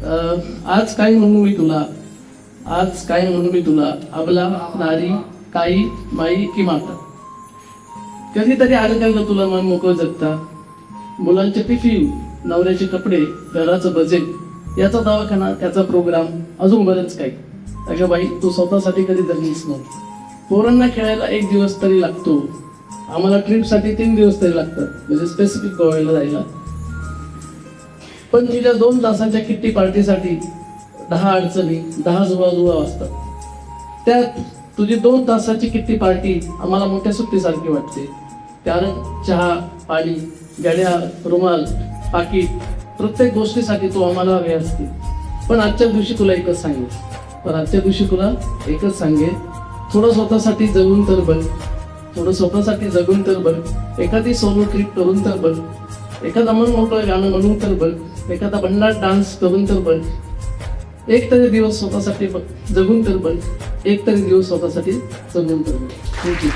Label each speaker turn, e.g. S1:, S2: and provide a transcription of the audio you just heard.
S1: आज काय म्हणू मी तुला अबला नारी काई माई की माता. कधीतरी आलं का तुला मन मोकळं जगता. मुलांचे टिफिन, नवऱ्याचे कपडे, घराचं बजेट, याचा दवाखाना, त्याचा प्रोग्राम, अजून बरंच काही. अगं बाई, तू स्वतःसाठी कधी जगलीस नव्हती. पोरांना खेळायला 1 दिवस तरी लागतो, आम्हाला ट्रिपसाठी 3 दिवस तरी लागतात, म्हणजे स्पेसिफिक गोव्याला जायला. पण तुझ्या 2 तासाच्या किट्टी पार्टीसाठी 10 अडचणी, 10 जुळवाजुळवा असतात. त्यात तुझी 2 तासाची किट्टी पार्टी आम्हाला मोठ्या सुट्टीसारखी वाटते. कारण चहा, पाणी, गड्या, रुमाल, पाकिट, प्रत्येक गोष्टीसाठी तू आम्हाला हवे असते. पण आजच्या दिवशी तुला एकच सांगेन, थोडं स्वतःसाठी जगून तर बघ. एखादी सोलो ट्रिप करून तर बघ. एखादा मन मोकळं गाणं म्हणून तर बघ. एखादा भन्नाट डान्स करून तर बघ. एक तरी दिवस स्वतःसाठी जगून तर बघ. थँक्यू.